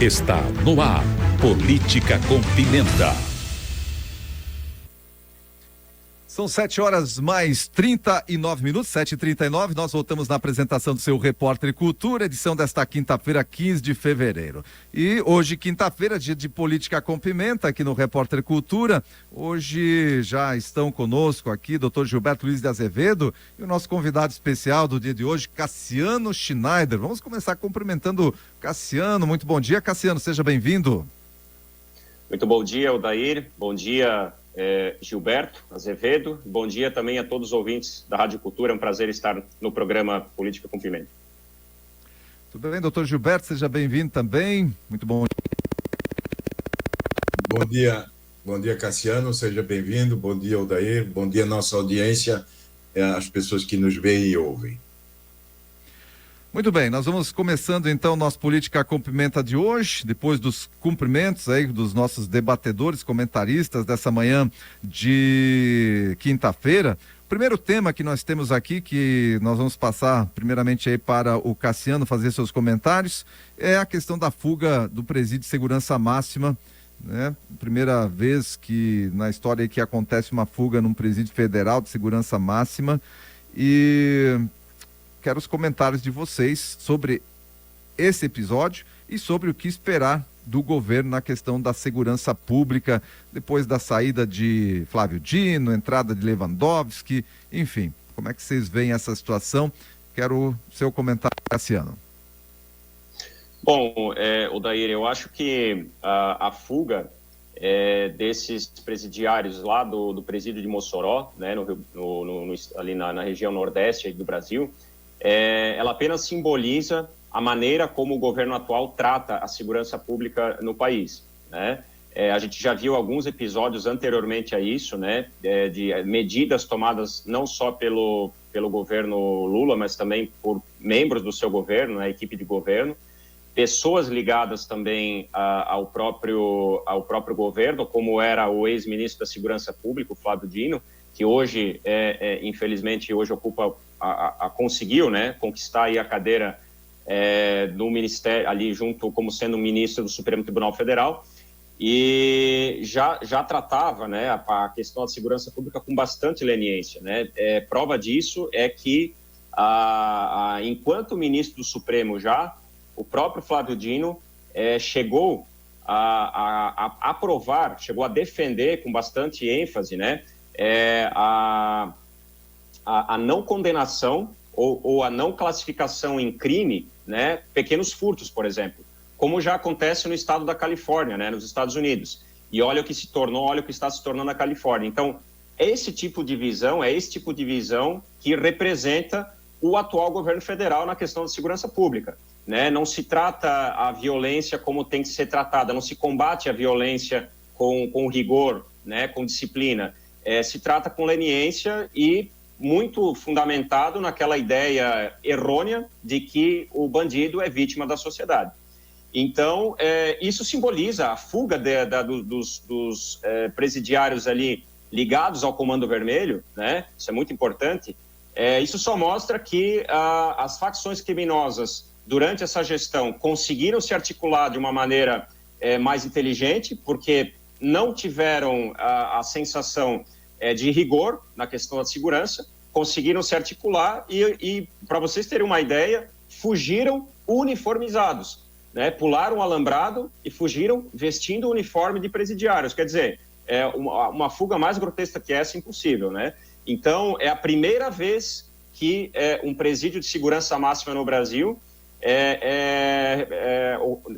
Está no ar, Política com Pimenta. São 7h mais 39, 7h39. Nós voltamos na apresentação do seu Repórter Cultura, edição desta quinta-feira, 15 de fevereiro. E hoje, quinta-feira, dia de Política com Pimenta, aqui no Repórter Cultura. Hoje já estão conosco aqui Dr. Gilberto Luiz de Azevedo e o nosso convidado especial do dia de hoje, Cassiano Schneider. Vamos começar cumprimentando Cassiano. Muito bom dia, Cassiano, seja bem-vindo. Muito bom dia, Odair. Bom dia, Gilberto Azevedo. Bom dia também a todos os ouvintes da Rádio Cultura. É um prazer estar no programa Política com Pimenta. Tudo bem, doutor Gilberto? Seja bem-vindo também. Muito bom. Bom dia, Cassiano. Seja bem-vindo. Bom dia, Odair. Bom dia, nossa audiência, as pessoas que nos veem e ouvem. Muito bem, nós vamos começando então nossa Política com Pimenta de hoje, depois dos cumprimentos aí dos nossos debatedores, comentaristas dessa manhã de quinta-feira. O primeiro tema que nós temos aqui, que nós vamos passar primeiramente aí para o Cassiano fazer seus comentários, é a questão da fuga do Presídio de Segurança Máxima, né? Primeira vez que na história que acontece uma fuga num presídio federal de segurança máxima. E quero os comentários de vocês sobre esse episódio e sobre o que esperar do governo na questão da segurança pública, depois da saída de Flávio Dino, entrada de Lewandowski, enfim, como é que vocês veem essa situação? Quero o seu comentário, Cassiano. Bom, Odair, eu acho que a fuga desses presidiários lá do presídio de Mossoró, né, ali na região nordeste aí do Brasil, ela apenas simboliza a maneira como o governo atual trata a segurança pública no país, né? A gente já viu alguns episódios anteriormente a isso, né, de medidas tomadas não só pelo governo Lula, mas também por membros do seu governo, né, equipe de governo, pessoas ligadas também ao próprio governo, como era o ex-ministro da Segurança Pública, o Flávio Dino, que hoje, infelizmente, hoje conseguiu, né, conquistar aí a cadeira do Ministério, ali junto como sendo ministro do Supremo Tribunal Federal, e já tratava, né, a questão da segurança pública com bastante leniência, né? Prova disso é que, enquanto ministro do Supremo o próprio Flávio Dino chegou a aprovar, chegou a defender com bastante ênfase, né, a não condenação ou a não classificação em crime, né, pequenos furtos, por exemplo, como já acontece no estado da Califórnia, né, nos Estados Unidos. E olha o que está se tornando a Califórnia. Então, esse tipo de visão que representa o atual governo federal na questão de segurança pública, né? Não se trata a violência como tem que ser tratada, não se combate a violência com rigor, né, com disciplina. Se trata com leniência e muito fundamentado naquela ideia errônea de que o bandido é vítima da sociedade. Então, isso simboliza a fuga dos presidiários ali ligados ao Comando Vermelho, né? Isso é muito importante. Isso só mostra que as facções criminosas, durante essa gestão, conseguiram se articular de uma maneira mais inteligente, porque não tiveram a sensação de rigor na questão da segurança, conseguiram se articular e para vocês terem uma ideia, fugiram uniformizados, né? Pularam o alambrado e fugiram vestindo o uniforme de presidiários. Quer dizer, uma fuga mais grotesca que essa, impossível, né? Então, é a primeira vez que um presídio de segurança máxima no Brasil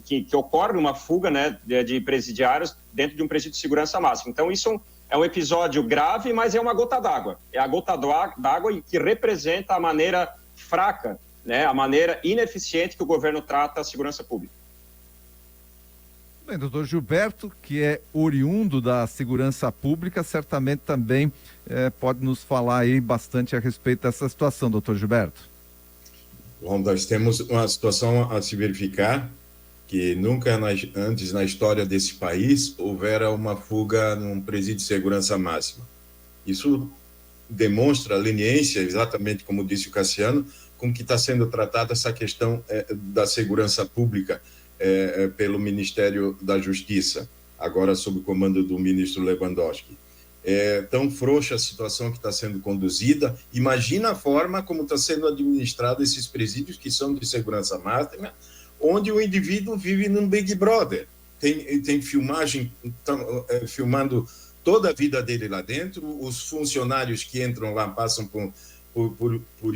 que ocorre uma fuga, né, de presidiários dentro de um presídio de segurança máxima. Então, isso é um episódio grave, mas é uma gota d'água. É a gota d'água que representa a maneira fraca, né, a maneira ineficiente que o governo trata a segurança pública. Bem, doutor Gilberto, que é oriundo da segurança pública, certamente também pode nos falar aí bastante a respeito dessa situação, doutor Gilberto. Bom, nós temos uma situação a se verificar que nunca antes na história desse país houvera uma fuga num presídio de segurança máxima. Isso demonstra a leniência, exatamente como disse o Cassiano, com que está sendo tratada essa questão da segurança pública pelo Ministério da Justiça, agora sob o comando do ministro Lewandowski. É tão frouxa a situação que está sendo conduzida. Imagina a forma como está sendo administrado esses presídios que são de segurança máxima, onde o indivíduo vive num Big Brother. Tem filmagem, filmando toda a vida dele lá dentro, os funcionários que entram lá passam por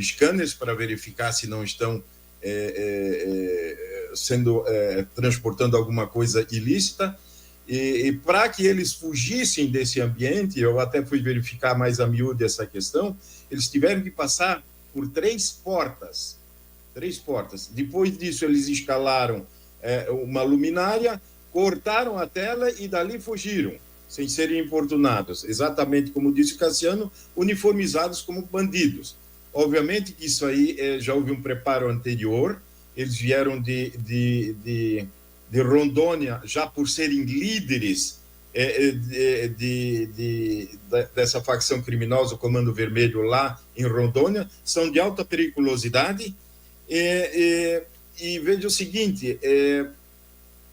scanners para verificar se não estão transportando alguma coisa ilícita. E para que eles fugissem desse ambiente, eu até fui verificar mais a miúde essa questão, eles tiveram que passar por 3 portas. Depois disso, eles escalaram uma luminária, cortaram a tela e dali fugiram, sem serem importunados. Exatamente como disse o Cassiano, uniformizados como bandidos. Obviamente que isso aí já houve um preparo anterior, eles vieram de Rondônia, já por serem líderes dessa facção criminosa, o Comando Vermelho lá em Rondônia, são de alta periculosidade. E veja o seguinte,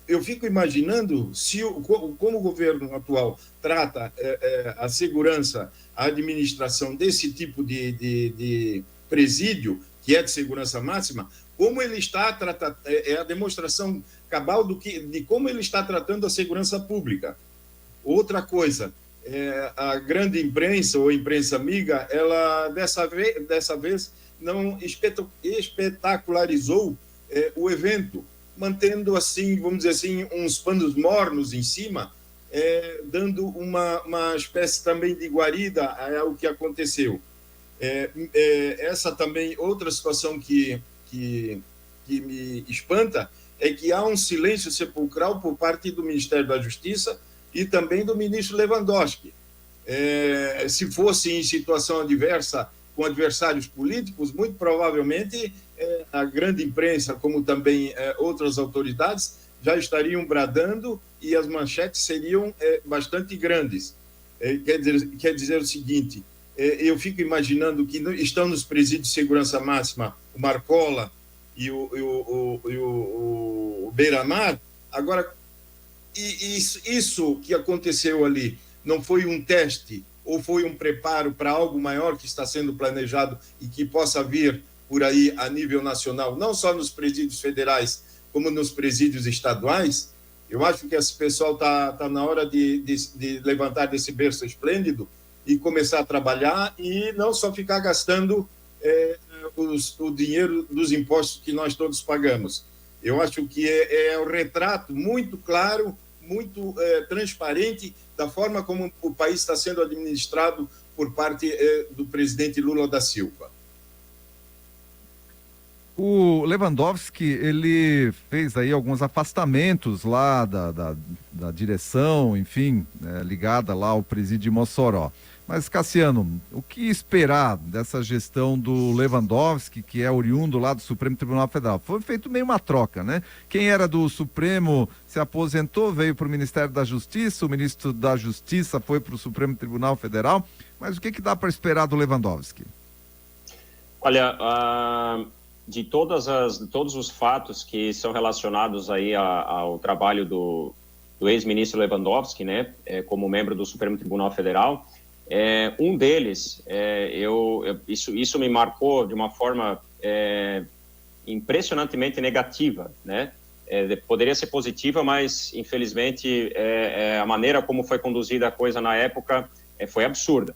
eu fico imaginando como o governo atual trata a segurança, a administração desse tipo de presídio, que é de segurança máxima, como ele está tratando, é a demonstração cabal de como ele está tratando a segurança pública. Outra coisa, a grande imprensa ou imprensa amiga, ela dessa vez não espetacularizou o evento, mantendo assim, vamos dizer assim, uns panos mornos em cima, dando uma espécie também de guarida ao que aconteceu. Essa também, outra situação que me espanta, é que há um silêncio sepulcral por parte do Ministério da Justiça e também do ministro Lewandowski. Se fosse em situação adversa com adversários políticos, muito provavelmente a grande imprensa, como também outras autoridades, já estariam bradando e as manchetes seriam bastante grandes. Quer dizer o seguinte, eu fico imaginando que estão nos presídios de segurança máxima o Marcola e o Beira-Mar. Agora, isso que aconteceu ali não foi um teste ou foi um preparo para algo maior que está sendo planejado e que possa vir por aí a nível nacional, não só nos presídios federais, como nos presídios estaduais? Eu acho que esse pessoal está na hora de levantar desse berço esplêndido e começar a trabalhar e não só ficar gastando o dinheiro dos impostos que nós todos pagamos. Eu acho que é um retrato muito claro, muito transparente da forma como o país está sendo administrado por parte do presidente Lula da Silva. O Lewandowski, ele fez aí alguns afastamentos lá da direção, enfim, ligada lá ao presídio de Mossoró. Mas, Cassiano, o que esperar dessa gestão do Lewandowski, que é oriundo lá do Supremo Tribunal Federal? Foi feito meio uma troca, né? Quem era do Supremo se aposentou, veio para o Ministério da Justiça, o ministro da Justiça foi para o Supremo Tribunal Federal. Mas o que dá para esperar do Lewandowski? Olha, de todos os fatos que são relacionados aí ao trabalho do ex-ministro Lewandowski, né, como membro do Supremo Tribunal Federal, um deles, isso me marcou de uma forma impressionantemente negativa, né? Poderia ser positiva, mas infelizmente a maneira como foi conduzida a coisa na época foi absurda.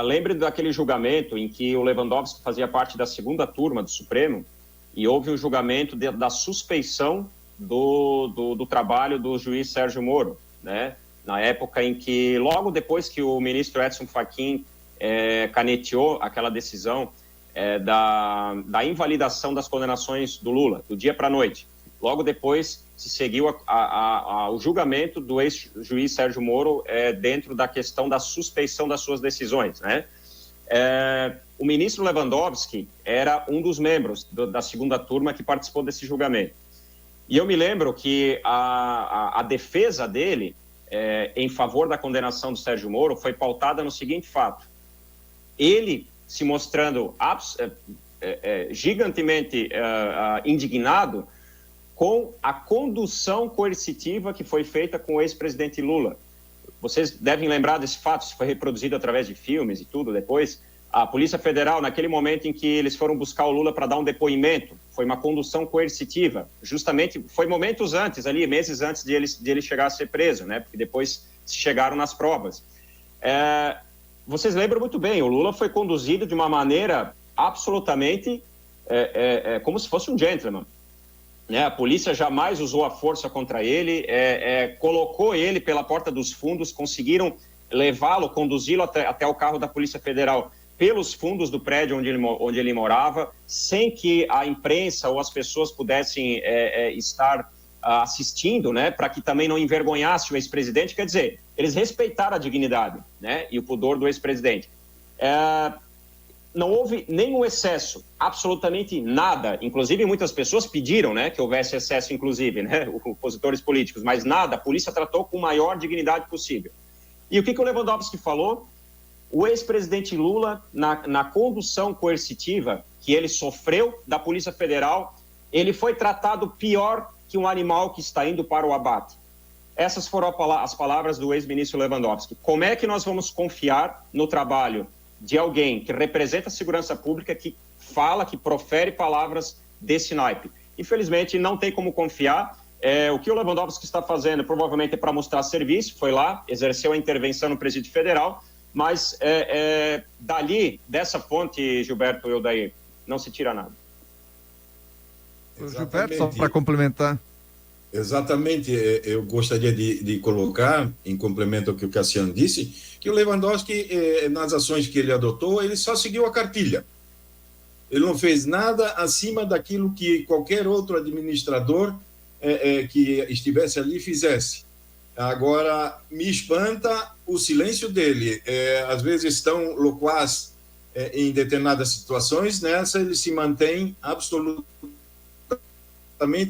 Lembre daquele julgamento em que o Lewandowski fazia parte da segunda turma do Supremo e houve um julgamento da suspeição do trabalho do juiz Sérgio Moro, né? Na época em que, logo depois que o ministro Edson Fachin caneteou aquela decisão da invalidação das condenações do Lula, do dia para a noite. Logo depois se seguiu o julgamento do ex-juiz Sérgio Moro dentro da questão da suspeição das suas decisões, né? O ministro Lewandowski era um dos membros da segunda turma que participou desse julgamento. E eu me lembro que a defesa dele em favor da condenação do Sérgio Moro foi pautada no seguinte fato: ele se mostrando gigantemente indignado com a condução coercitiva que foi feita com o ex-presidente Lula. Vocês devem lembrar desse fato, isso foi reproduzido através de filmes e tudo depois. A Polícia Federal, naquele momento em que eles foram buscar o Lula para dar um depoimento, foi uma condução coercitiva. Justamente, foi momentos antes, ali, meses antes de ele chegar a ser preso, né? Porque depois se chegaram nas provas. Vocês lembram muito bem, o Lula foi conduzido de uma maneira absolutamente como se fosse um gentleman. A polícia jamais usou a força contra ele, colocou ele pela porta dos fundos, conseguiram levá-lo, conduzi-lo até o carro da Polícia Federal pelos fundos do prédio onde ele morava, sem que a imprensa ou as pessoas pudessem estar assistindo, né, para que também não envergonhasse o ex-presidente. Quer dizer, eles respeitaram a dignidade, né, e o pudor do ex-presidente. Não houve nenhum excesso, absolutamente nada. Inclusive, muitas pessoas pediram, né, que houvesse excesso, inclusive, né, opositores políticos, mas nada. A polícia tratou com a maior dignidade possível. E o que o Lewandowski falou? O ex-presidente Lula, na condução coercitiva que ele sofreu da Polícia Federal, ele foi tratado pior que um animal que está indo para o abate. Essas foram as palavras do ex-ministro Lewandowski. Como é que nós vamos confiar no trabalho de alguém que representa a segurança pública, que fala, que profere palavras desse naipe? Infelizmente, não tem como confiar. O que o Lewandowski está fazendo provavelmente é para mostrar serviço, foi lá, exerceu a intervenção no Presídio Federal, mas dali, dessa fonte, Gilberto e Odair, não se tira nada. Gilberto, só para complementar. Exatamente, eu gostaria de colocar, em complemento ao que o Cassiano disse, que o Lewandowski, nas ações que ele adotou, ele só seguiu a cartilha. Ele não fez nada acima daquilo que qualquer outro administrador que estivesse ali fizesse. Agora, me espanta o silêncio dele. Às vezes tão loquaz em determinadas situações, nessa ele se mantém absolutamente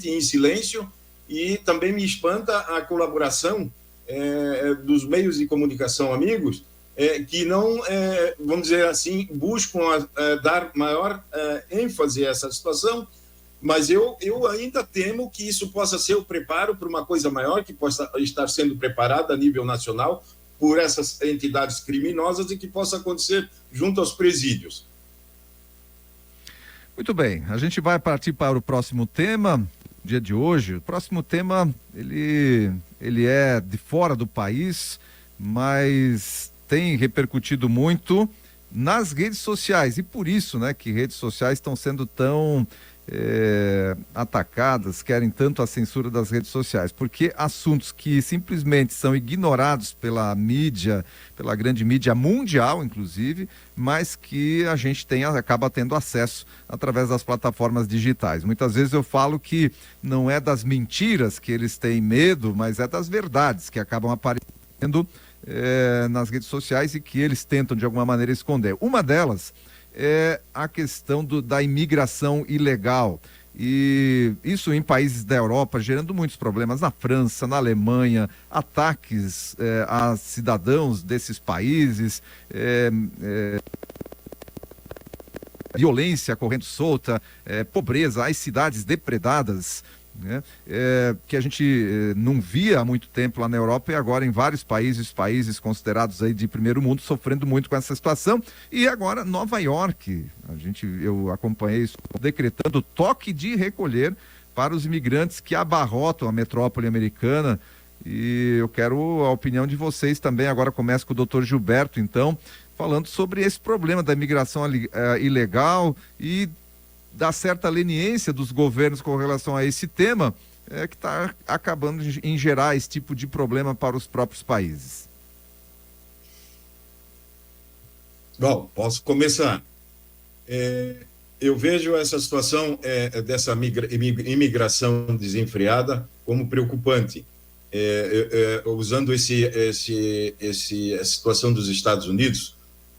em silêncio, e também me espanta a colaboração dos meios de comunicação amigos, que não, vamos dizer assim, buscam dar maior ênfase a essa situação, mas eu ainda temo que isso possa ser o preparo para uma coisa maior, que possa estar sendo preparada a nível nacional por essas entidades criminosas e que possa acontecer junto aos presídios. Muito bem, a gente vai partir para o próximo tema, dia de hoje. O próximo tema, ele é de fora do país, mas tem repercutido muito nas redes sociais, e por isso, né, que redes sociais estão sendo tão atacadas, querem tanto a censura das redes sociais, porque assuntos que simplesmente são ignorados pela mídia, pela grande mídia mundial, inclusive, mas que a gente acaba tendo acesso através das plataformas digitais. Muitas vezes eu falo que não é das mentiras que eles têm medo, mas é das verdades que acabam aparecendo nas redes sociais e que eles tentam de alguma maneira esconder. Uma delas é a questão da imigração ilegal, e isso em países da Europa gerando muitos problemas, na França, na Alemanha, ataques a cidadãos desses países, violência correndo solta, pobreza, as cidades depredadas, né? Que a gente não via há muito tempo lá na Europa, e agora em vários países considerados aí de primeiro mundo, sofrendo muito com essa situação. E agora Nova York, eu acompanhei isso, decretando toque de recolher para os imigrantes que abarrotam a metrópole americana. E eu quero a opinião de vocês também. Agora começa com o doutor Gilberto, então, falando sobre esse problema da imigração ilegal e da certa leniência dos governos com relação a esse tema, que está acabando em gerar esse tipo de problema para os próprios países. Bom, posso começar. Eu vejo essa situação dessa imigração desenfreada como preocupante. Usando a situação dos Estados Unidos,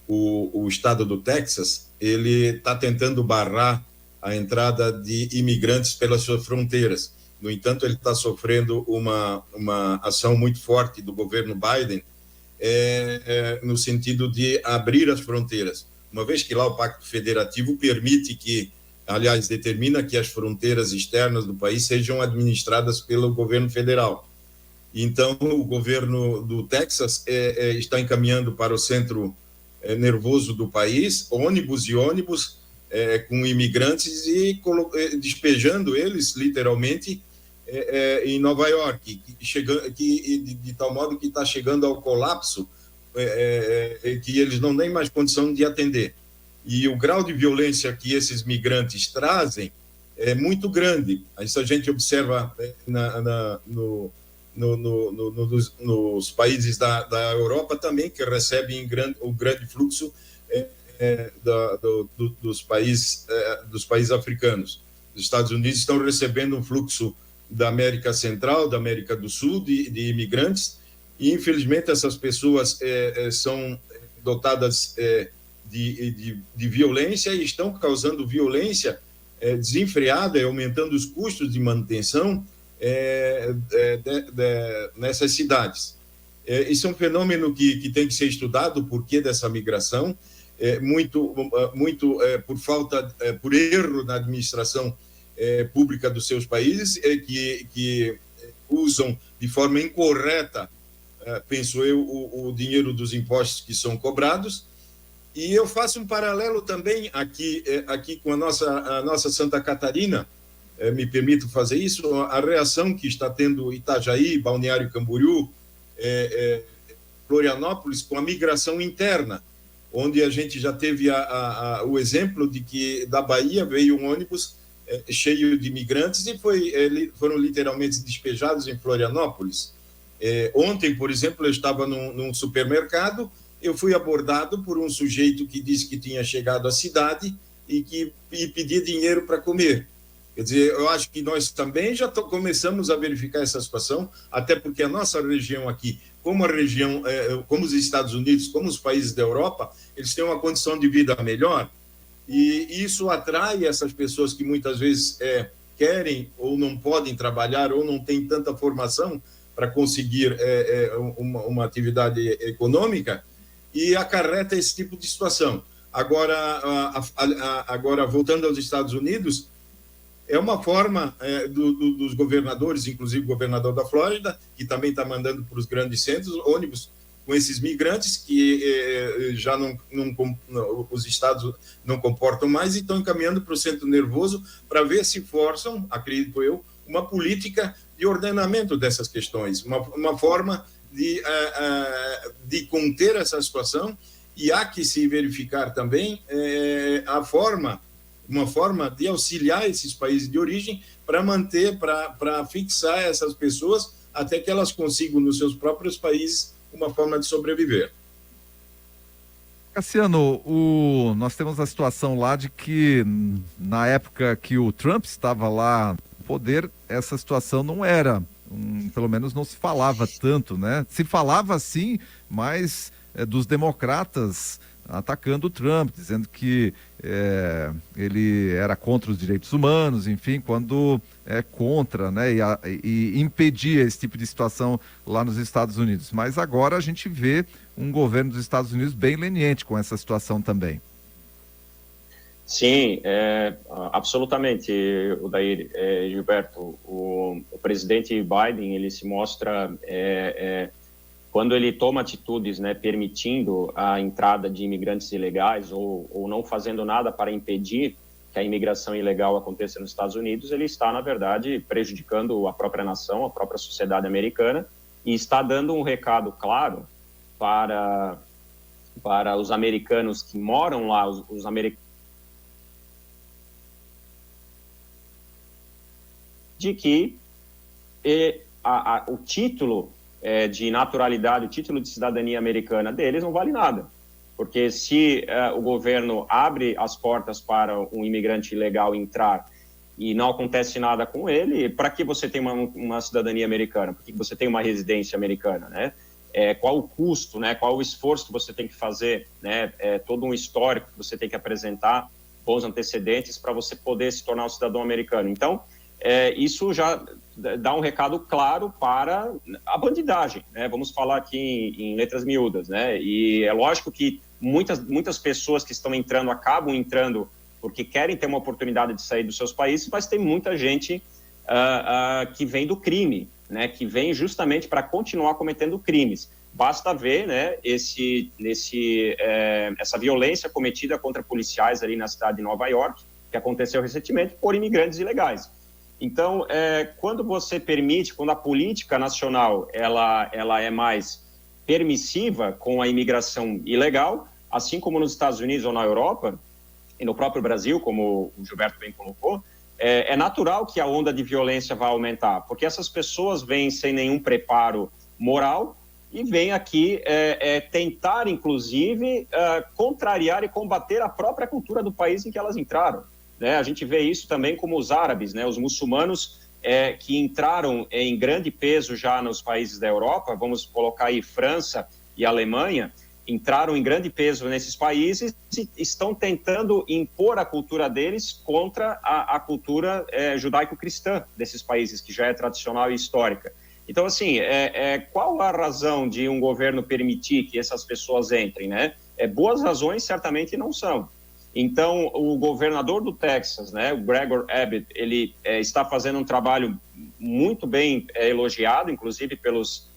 o estado do Texas, ele está tentando barrar a entrada de imigrantes pelas suas fronteiras. No entanto, ele está sofrendo uma ação muito forte do governo Biden no sentido de abrir as fronteiras, uma vez que lá o Pacto Federativo permite que aliás, determina que as fronteiras externas do país sejam administradas pelo governo federal. Então, o governo do Texas está encaminhando para o centro nervoso do país ônibus com imigrantes e despejando eles, literalmente, em Nova York, de tal modo que está chegando ao colapso, que eles não têm mais condição de atender. E o grau de violência que esses migrantes trazem é muito grande. Isso a gente observa nos países da Europa também, que recebem o grande fluxo dos países africanos. Os Estados Unidos estão recebendo um fluxo da América Central, da América do Sul, de imigrantes, e infelizmente essas pessoas são dotadas de violência e estão causando violência desenfreada e aumentando os custos de manutenção nessas cidades. Isso é um fenômeno que tem que ser estudado, o porquê dessa migração, muito por erro na administração pública dos seus países, que usam de forma incorreta, penso eu, o dinheiro dos impostos que são cobrados. E eu faço um paralelo também aqui com a nossa Santa Catarina, me permito fazer isso, a reação que está tendo Itajaí, Balneário Camboriú, Florianópolis, com a migração interna, onde a gente já teve o exemplo de que da Bahia veio um ônibus cheio de imigrantes e foram literalmente despejados em Florianópolis. Ontem, por exemplo, eu estava num supermercado, eu fui abordado por um sujeito que disse que tinha chegado à cidade e pedia dinheiro para comer. Quer dizer, eu acho que nós também já começamos a verificar essa situação, até porque a nossa região aqui, como os Estados Unidos, como os países da Europa, eles têm uma condição de vida melhor, e isso atrai essas pessoas que muitas vezes querem ou não podem trabalhar ou não têm tanta formação para conseguir uma atividade econômica, e acarreta esse tipo de situação. Agora, voltando aos Estados Unidos, é uma forma dos governadores, inclusive o governador da Flórida, que também está mandando para os grandes centros ônibus com esses migrantes que já os estados não comportam mais e estão encaminhando para o centro nervoso para ver se forçam, acredito eu, uma política de ordenamento dessas questões, uma forma de conter essa situação, e há que se verificar também uma forma de auxiliar esses países de origem para manter, para fixar essas pessoas até que elas consigam nos seus próprios países uma forma de sobreviver. Cassiano, nós temos a situação lá de que na época que o Trump estava lá no poder, essa situação não era, pelo menos não se falava tanto, né? Se falava sim, mas dos democratas atacando o Trump, dizendo que ele era contra os direitos humanos, enfim, quando é contra, né, e impedia esse tipo de situação lá nos Estados Unidos. Mas agora a gente vê um governo dos Estados Unidos bem leniente com essa situação também. Sim, absolutamente, Odair, Gilberto. O presidente Biden, ele se mostra... quando ele toma atitudes, né, permitindo a entrada de imigrantes ilegais ou não fazendo nada para impedir que a imigração ilegal aconteça nos Estados Unidos, ele está, na verdade, prejudicando a própria nação, a própria sociedade americana, e está dando um recado claro para os americanos que moram lá, os americanos, de que o título de naturalidade, o título de cidadania americana deles não vale nada. Porque se o governo abre as portas para um imigrante ilegal entrar e não acontece nada com ele, para que você tem uma cidadania americana? Para que você tem uma residência americana, né? Qual o custo, né? Qual o esforço que você tem que fazer, né? Todo um histórico que você tem que apresentar, bons antecedentes, para você poder se tornar um cidadão americano. Então, isso já dá um recado claro para a bandidagem, né? Vamos falar aqui em letras miúdas, né? E é lógico que muitas pessoas que estão entrando acabam entrando porque querem ter uma oportunidade de sair dos seus países, mas tem muita gente que vem do crime, né, que vem justamente para continuar cometendo crimes. Basta ver, né, essa violência cometida contra policiais ali na cidade de Nova York, que aconteceu recentemente, por imigrantes ilegais. Então, quando você permite, quando a política nacional ela é mais permissiva com a imigração ilegal, assim como nos Estados Unidos ou na Europa, e no próprio Brasil, como o Gilberto bem colocou, é natural que a onda de violência vá aumentar, porque essas pessoas vêm sem nenhum preparo moral e vêm aqui tentar, inclusive, contrariar e combater a própria cultura do país em que elas entraram. Né? A gente vê isso também como os árabes, né? Os muçulmanos que entraram em grande peso já nos países da Europa, vamos colocar aí França e Alemanha, entraram em grande peso nesses países e estão tentando impor a cultura deles contra a cultura judaico-cristã desses países, que já é tradicional e histórica. Então, assim, qual a razão de um governo permitir que essas pessoas entrem, né? Boas razões certamente não são. Então, o governador do Texas, né, o Gregor Abbott, ele está fazendo um trabalho muito bem elogiado, inclusive pelos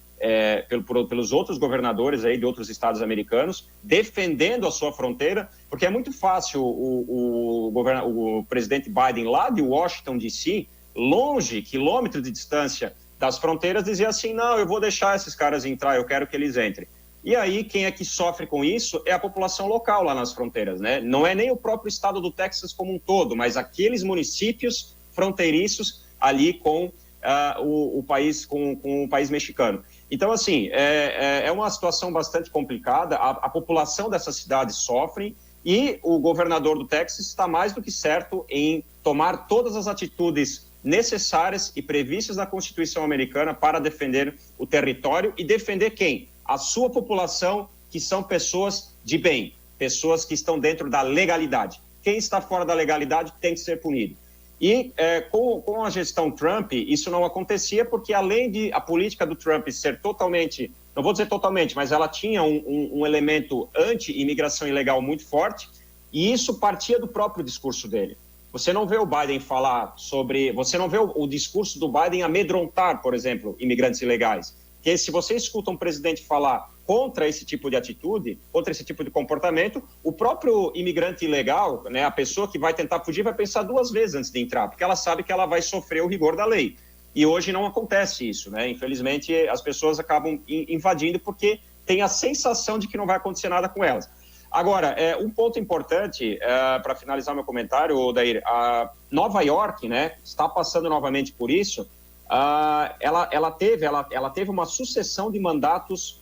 outros governadores aí de outros estados americanos, defendendo a sua fronteira, porque é muito fácil o presidente Biden, lá de Washington, D.C., longe, quilômetros de distância das fronteiras, dizer assim, não, eu vou deixar esses caras entrar, eu quero que eles entrem. E aí, quem é que sofre com isso é a população local lá nas fronteiras, né? Não é nem o próprio estado do Texas como um todo, mas aqueles municípios fronteiriços ali com o país, com o país mexicano. Então, assim, é uma situação bastante complicada, a população dessas cidades sofre e o governador do Texas está mais do que certo em tomar todas as atitudes necessárias e previstas na Constituição americana para defender o território e defender quem? A sua população, que são pessoas de bem, pessoas que estão dentro da legalidade. Quem está fora da legalidade tem que ser punido. E com a gestão Trump, isso não acontecia, porque além de a política do Trump ser totalmente, não vou dizer totalmente, mas ela tinha um elemento anti-imigração ilegal muito forte, e isso partia do próprio discurso dele. Você não vê o Biden falar sobre... Você não vê o discurso do Biden amedrontar, por exemplo, imigrantes ilegais. Que se você escuta um presidente falar contra esse tipo de atitude, contra esse tipo de comportamento, o próprio imigrante ilegal, né, a pessoa que vai tentar fugir, vai pensar duas vezes antes de entrar, porque ela sabe que ela vai sofrer o rigor da lei. E hoje não acontece isso, né? Infelizmente, as pessoas acabam invadindo porque tem a sensação de que não vai acontecer nada com elas. Agora, um ponto importante, para finalizar meu comentário, Odair, Nova York, né, está passando novamente por isso. Ela teve uma sucessão de mandatos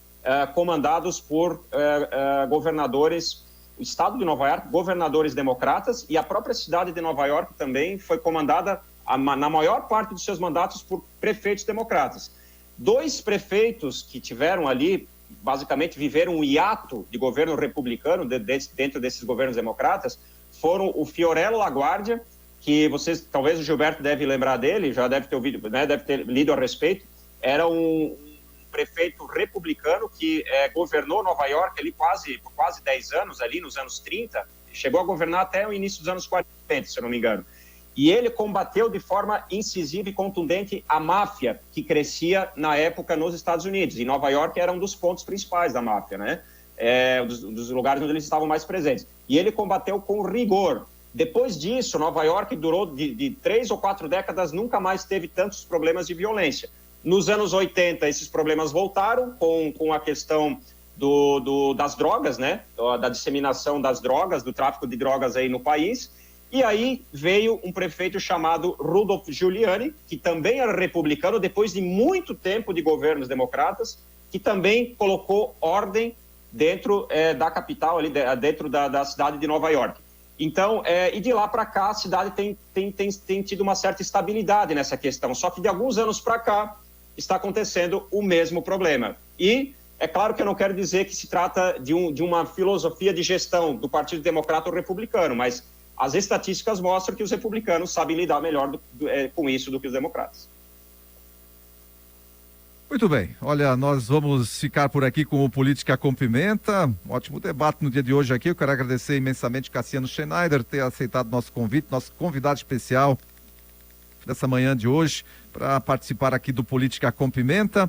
comandados por governadores, o estado de Nova York, governadores democratas, e a própria cidade de Nova York também foi comandada, na maior parte dos seus mandatos, por prefeitos democratas. 2 prefeitos que tiveram ali, basicamente viveram um hiato de governo republicano dentro desses governos democratas, foram o Fiorello LaGuardia, que vocês, talvez o Gilberto deve lembrar dele, já deve ter ouvido, né, deve ter lido a respeito, era um prefeito republicano que governou Nova York ali por quase 10 anos, ali nos anos 30, chegou a governar até o início dos anos 40, se eu não me engano. E ele combateu de forma incisiva e contundente a máfia que crescia na época nos Estados Unidos. E Nova York era um dos pontos principais da máfia, né? Dos lugares onde eles estavam mais presentes. E ele combateu com rigor. Depois disso, Nova York durou de 3 ou 4 décadas, nunca mais teve tantos problemas de violência. Nos anos 80, esses problemas voltaram com a questão das drogas, né? Da disseminação das drogas, do tráfico de drogas aí no país. E aí veio um prefeito chamado Rudolph Giuliani, que também era republicano, depois de muito tempo de governos democratas, que também colocou ordem dentro da capital, ali dentro da cidade de Nova York. Então, e de lá para cá, a cidade tem tido uma certa estabilidade nessa questão. Só que de alguns anos para cá, está acontecendo o mesmo problema. E é claro que eu não quero dizer que se trata de uma filosofia de gestão do Partido Democrata ou Republicano, mas as estatísticas mostram que os republicanos sabem lidar melhor com isso do que os democratas. Muito bem, olha, nós vamos ficar por aqui com o Política com Pimenta. Ótimo debate no dia de hoje aqui. Eu quero agradecer imensamente Cassiano Schneider ter aceitado nosso convite, nosso convidado especial dessa manhã de hoje para participar aqui do Política com Pimenta.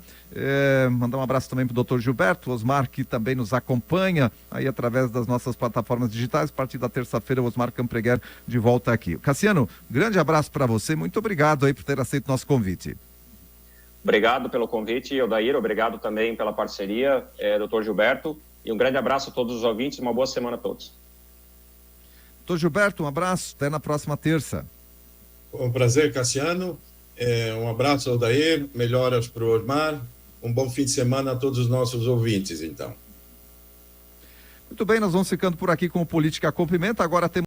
Mandar um abraço também para o doutor Gilberto Osmar, que também nos acompanha aí através das nossas plataformas digitais. A partir da terça-feira, o Osmar Campreguer de volta aqui. Cassiano, grande abraço para você, muito obrigado aí por ter aceito nosso convite. Obrigado pelo convite, Odair, obrigado também pela parceria, doutor Gilberto, e um grande abraço a todos os ouvintes, uma boa semana a todos. Doutor Gilberto, um abraço, até na próxima terça. Um prazer, Cassiano, um abraço, Odair, melhoras para o Osmar, um bom fim de semana a todos os nossos ouvintes, então. Muito bem, nós vamos ficando por aqui com o Política com Pimenta, agora temos